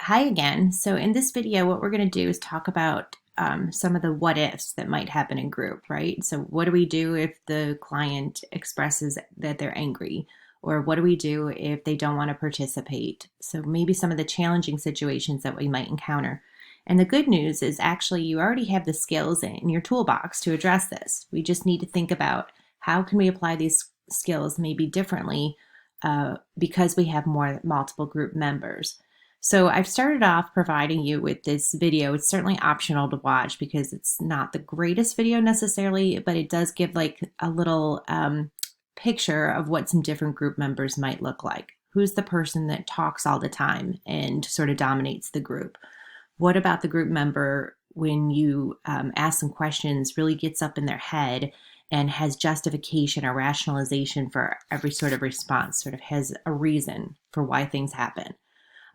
Hi again. So in this video, what we're going to do is talk about some of the what ifs that might happen in group, right? So what do we do if the client expresses that they're angry? Or what do we do if they don't want to participate? So maybe some of the challenging situations that we might encounter. And the good news is actually you already have the skills in your toolbox to address this. We just need to think about how can we apply these skills maybe differently because we have multiple group members. So I've started off providing you with this video. It's certainly optional to watch because it's not the greatest video necessarily, but it does give like a little picture of what some different group members might look like. Who's the person that talks all the time and sort of dominates the group? What about the group member when you ask them questions really gets up in their head and has justification or rationalization for every sort of response, sort of has a reason for why things happen?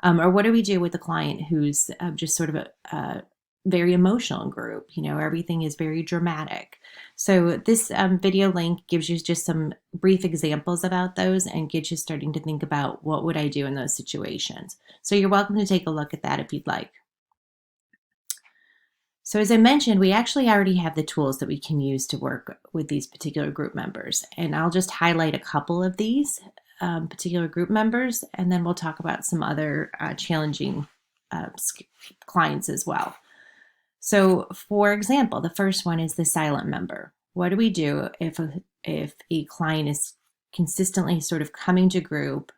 Or what do we do with the client who's just sort of a very emotional group? You know, everything is very dramatic. So this video link gives you just some brief examples about those and gets you starting to think about what would I do in those situations. So you're welcome to take a look at that if you'd like. So as I mentioned, we actually already have the tools that we can use to work with these particular group members. And I'll just highlight a couple of these particular group members, and then we'll talk about some other challenging clients as well. So for example, the first one is the silent member. What do we do if a client is consistently sort of coming to group,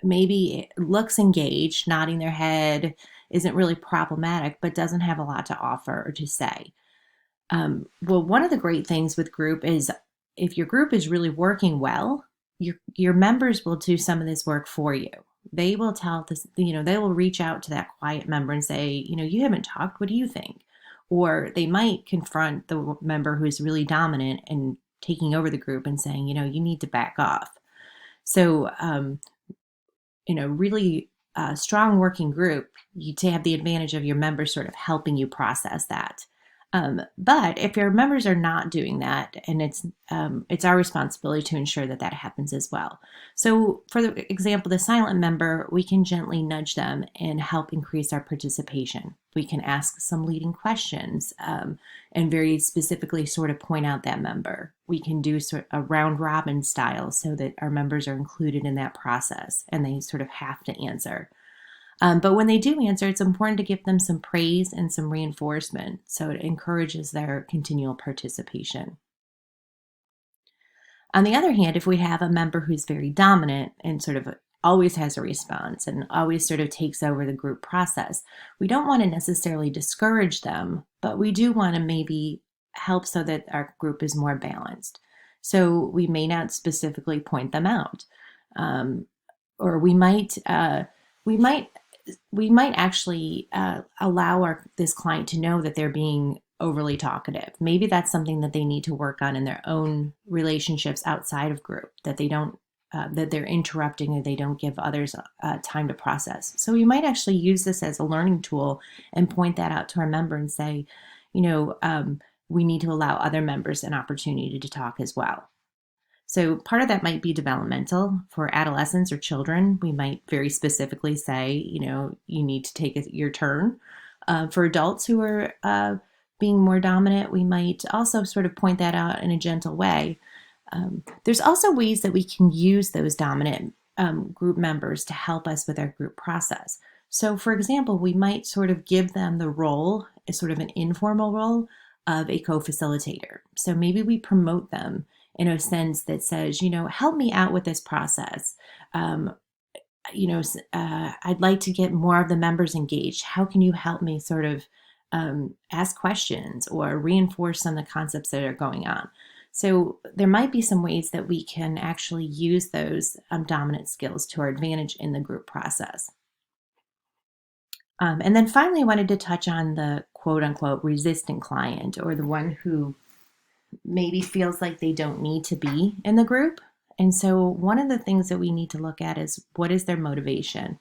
maybe looks engaged, nodding their head, isn't really problematic, but doesn't have a lot to offer or to say? Well, one of the great things with group is if your group is really working well, your members will do some of this work for you. They will tell this, they will reach out to that quiet member and say, you haven't talked, what do you think? Or they might confront the member who's really dominant and taking over the group and saying, you need to back off. So, really strong working group, you have the advantage of your members sort of helping you process that. But if your members are not doing that, and it's our responsibility to ensure that that happens as well. So for the example, the silent member, we can gently nudge them and help increase our participation. We can ask some leading questions and very specifically sort of point out that member. We can do sort of a round robin style so that our members are included in that process and they sort of have to answer. But when they do answer, it's important to give them some praise and some reinforcement so it encourages their continual participation. On the other hand, if we have a member who's very dominant and sort of always has a response and always sort of takes over the group process, we don't want to necessarily discourage them, but we do want to maybe help so that our group is more balanced. So we may not specifically point them out, or we might actually allow this client to know that they're being overly talkative. Maybe that's something that they need to work on in their own relationships outside of group, that they don't, that they're interrupting or they don't give others time to process. So we might actually use this as a learning tool and point that out to our member and say, we need to allow other members an opportunity to talk as well. So part of that might be developmental. For adolescents or children, we might very specifically say, you need to take your turn. For adults who are being more dominant, we might also sort of point that out in a gentle way. There's also ways that we can use those dominant group members to help us with our group process. So for example, we might sort of give them the role, as sort of an informal role of a co-facilitator. So maybe we promote them in a sense that says, help me out with this process. I'd like to get more of the members engaged. How can you help me sort of ask questions or reinforce some of the concepts that are going on? So there might be some ways that we can actually use those dominant skills to our advantage in the group process. And then finally, I wanted to touch on the quote unquote resistant client, or the one who maybe feels like they don't need to be in the group. And so one of the things that we need to look at is, what is their motivation?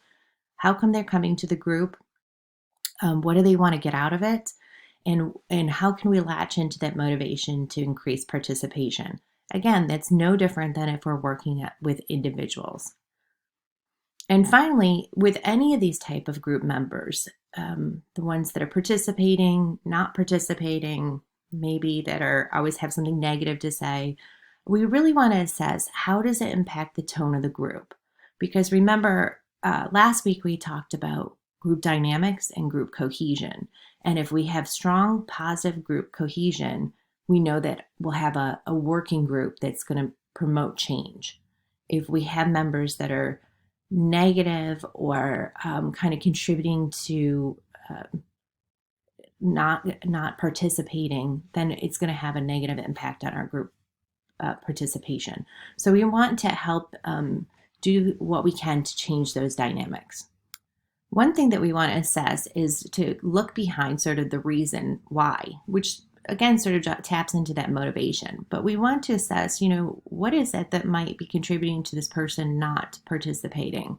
How come they're coming to the group? What do they want to get out of it? And how can we latch into that motivation to increase participation? Again, that's no different than if we're working with individuals. And finally, with any of these type of group members, the ones that are participating, not participating, maybe that are always have something negative to say, we really want to assess how does it impact the tone of the group? Because remember, last week we talked about group dynamics and group cohesion. And if we have strong, positive group cohesion, we know that we'll have a working group that's going to promote change. If we have members that are negative or kind of contributing to not participating, then it's going to have a negative impact on our group participation. So we want to help do what we can to change those dynamics. One thing that we want to assess is to look behind sort of the reason why, which again sort of taps into that motivation. But we want to assess, what is it that might be contributing to this person not participating?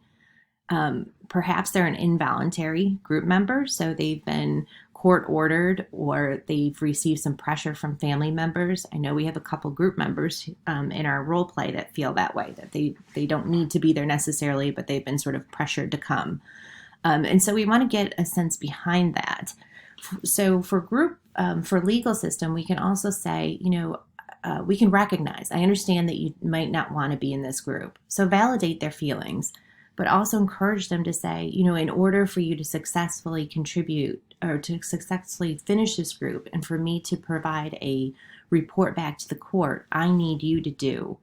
Perhaps they're an involuntary group member, so they've been court ordered or they've received some pressure from family members. I know we have a couple group members in our role play that feel that way, that they don't need to be there necessarily, but they've been sort of pressured to come. And so we want to get a sense behind that. So for for legal system, we can also say, we can recognize, I understand that you might not want to be in this group. So validate their feelings, but also encourage them to say, in order for you to successfully contribute or to successfully finish this group and for me to provide a report back to the court, I need you to do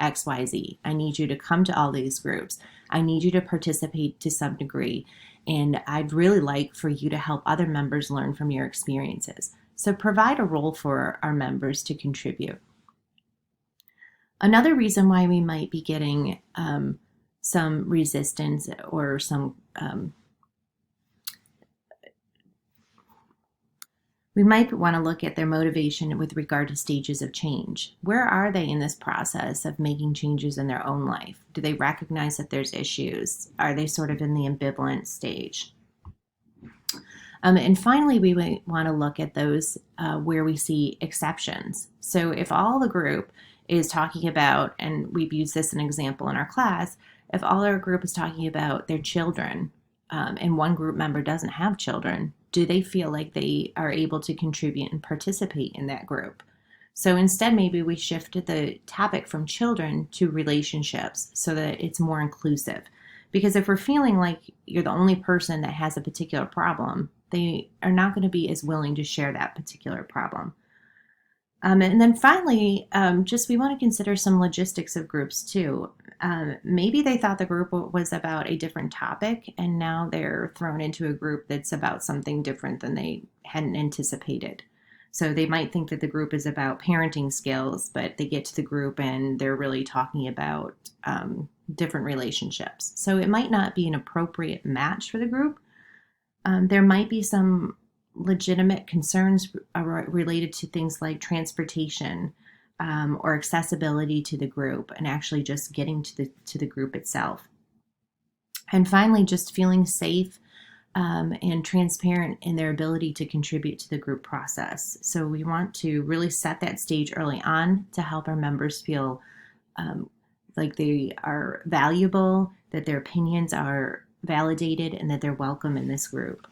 XYZ. I need you to come to all these groups. I need you to participate to some degree. And I'd really like for you to help other members learn from your experiences. So provide a role for our members to contribute. Another reason why we might be getting some resistance or some we might want to look at their motivation with regard to stages of change. Where are they in this process of making changes in their own life? Do they recognize that there's issues? Are they sort of in the ambivalent stage? And finally, we might want to look at those where we see exceptions. So if all the group is talking about, and we've used this as an example in our class, if all our group is talking about their children and one group member doesn't have children, do they feel like they are able to contribute and participate in that group? So instead, maybe we shifted the topic from children to relationships so that it's more inclusive. Because if we're feeling like you're the only person that has a particular problem, they are not going to be as willing to share that particular problem. And then finally, just we want to consider some logistics of groups too. Maybe they thought the group was about a different topic, and now they're thrown into a group that's about something different than they hadn't anticipated. So they might think that the group is about parenting skills, but they get to the group and they're really talking about different relationships. So it might not be an appropriate match for the group. There might be some legitimate concerns related to things like transportation or accessibility to the group and actually just getting to the group itself. And finally, just feeling safe and transparent in their ability to contribute to the group process. So we want to really set that stage early on to help our members feel like they are valuable, that their opinions are validated, and that they're welcome in this group.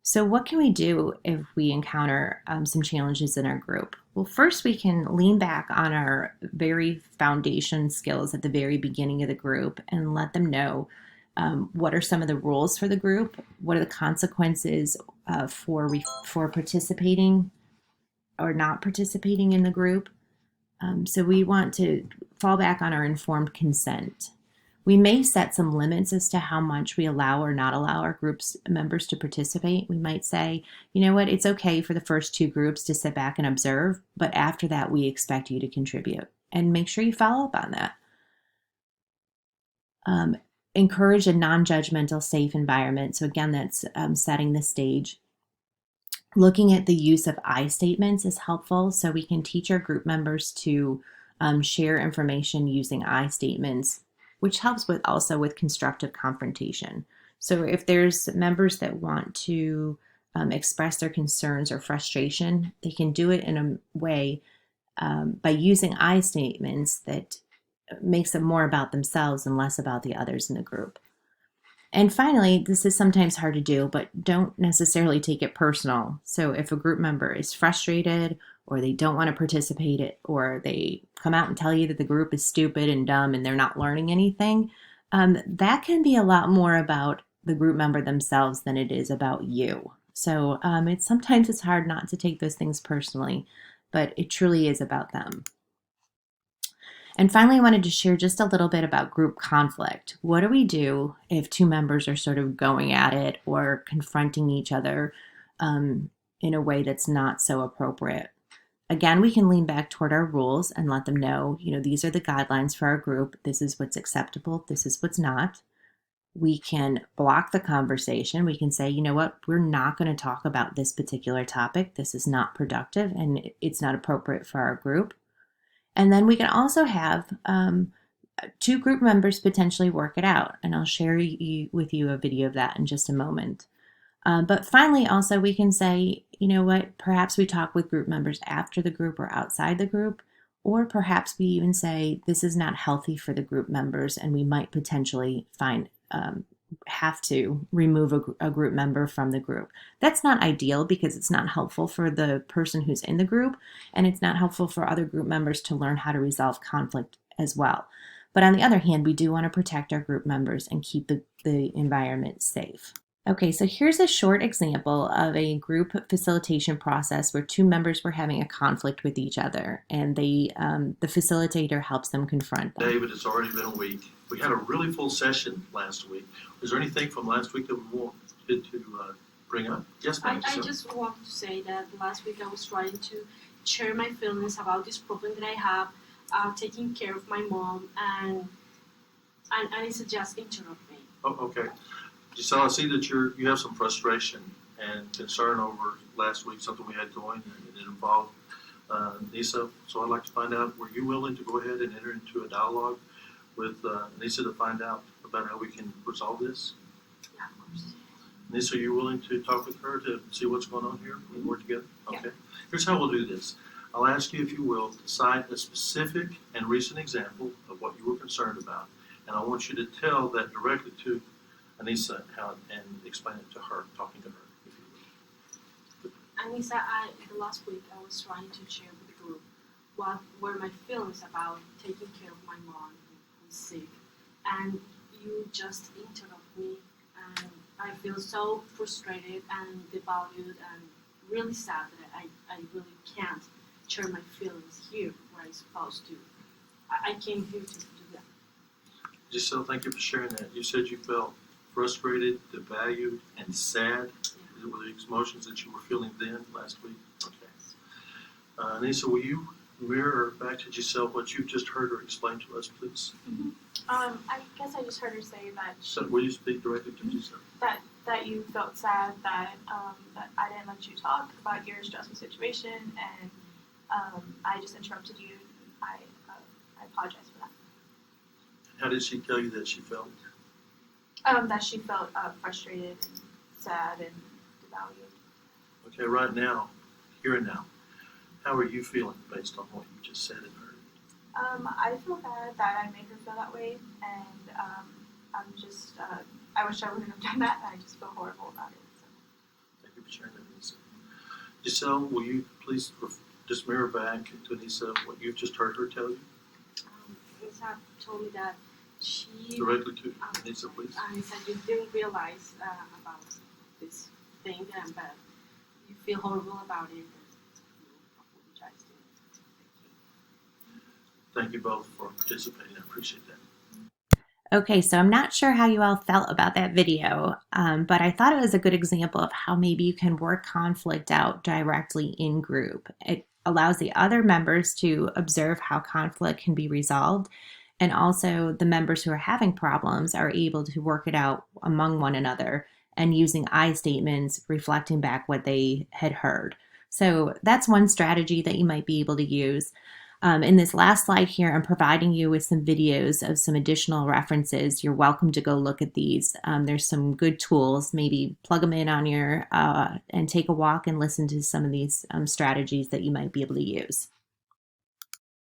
So what can we do if we encounter some challenges in our group? Well, first we can lean back on our very foundation skills at the very beginning of the group and let them know what are some of the rules for the group, what are the consequences for participating or not participating in the group. So we want to fall back on our informed consent. We may set some limits as to how much we allow or not allow our group's members to participate. We might say, you know what, it's okay for the first two groups to sit back and observe, but after that, we expect you to contribute. And make sure you follow up on that. Encourage a non-judgmental, safe environment. So again, that's setting the stage. Looking at the use of I statements is helpful. So we can teach our group members to share information using I statements, which helps also with constructive confrontation. So if there's members that want to express their concerns or frustration, they can do it in a way by using I statements that makes it more about themselves and less about the others in the group. And finally, this is sometimes hard to do, but don't necessarily take it personal. So if a group member is frustrated or they don't want to participate, or they come out and tell you that the group is stupid and dumb and they're not learning anything, that can be a lot more about the group member themselves than it is about you. So sometimes it's hard not to take those things personally, but it truly is about them. And finally, I wanted to share just a little bit about group conflict. What do we do if two members are sort of going at it or confronting each other in a way that's not so appropriate? Again, we can lean back toward our rules and let them know, these are the guidelines for our group. This is what's acceptable. This is what's not. We can block the conversation. We can say, you know what, we're not going to talk about this particular topic. This is not productive and it's not appropriate for our group. And then we can also have two group members potentially work it out. And I'll share with you a video of that in just a moment. But finally, also, we can say, you know what, perhaps we talk with group members after the group or outside the group, or perhaps we even say this is not healthy for the group members and we might potentially have to remove a group member from the group. That's not ideal because it's not helpful for the person who's in the group, and it's not helpful for other group members to learn how to resolve conflict as well. But on the other hand, we do want to protect our group members and keep the environment safe. Okay, so here's a short example of a group facilitation process where two members were having a conflict with each other, and the facilitator helps them confront them. David, it's already been a week. We had a really full session last week. Is there anything from last week that we wanted to bring up? Yes, ma'am. I just want to say that last week I was trying to share my feelings about this problem that I have, taking care of my mom, and it's just interrupt me. Oh, okay. Giselle, I see that you have some frustration and concern over last week, something we had going, and it involved Nisa. So I'd like to find out, were you willing to go ahead and enter into a dialogue with Nisa to find out about how we can resolve this? Yeah, of course. Nisa, are you willing to talk with her to see what's going on here? We work together? Okay. Yeah. Here's how we'll do this. I'll ask you, if you will, to cite a specific and recent example of what you were concerned about. And I want you to tell that directly to Anissa and explain it to her, talking to her, if you will. Anissa, the last week I was trying to share with the group what were my feelings about taking care of my mom who's sick, and you just interrupt me, and I feel so frustrated and devalued and really sad that I really can't share my feelings here where I'm supposed to. I came here to do that. Giselle, thank you for sharing that. You said you felt frustrated, devalued, and sad. Yeah. Were the emotions that you were feeling then last week? Okay. Nisa, will you mirror back to Giselle what you just heard her explain to us, please? Mm-hmm. I guess I just heard her say that So, will you speak directly to Giselle? that you felt sad that that I didn't let you talk about your stressful situation, and I just interrupted you. I apologize for that. How did she tell you that she felt? That she felt frustrated and sad and devalued. Okay, right now, here and now, how are you feeling based on what you just said and heard? I feel bad that I made her feel that way, and I'm just I wish I wouldn't have done that, and I just feel horrible about it. So. Thank you for sharing that, Anissa. Giselle, will you please just mirror back to Anissa what you've just heard her tell you? Anissa told me that she Directly to Anissa, please. Anissa, you didn't realize about this thing but you feel horrible about it, and you apologize to it. Thank you both for participating. I appreciate that. Okay, so I'm not sure how you all felt about that video, but I thought it was a good example of how maybe you can work conflict out directly in group. It allows the other members to observe how conflict can be resolved, and also the members who are having problems are able to work it out among one another and using I statements reflecting back what they had heard. So that's one strategy that you might be able to use. In this last slide here, I'm providing you with some videos of some additional references. You're welcome to go look at these. There's some good tools. Maybe plug them in on your and take a walk and listen to some of these strategies that you might be able to use.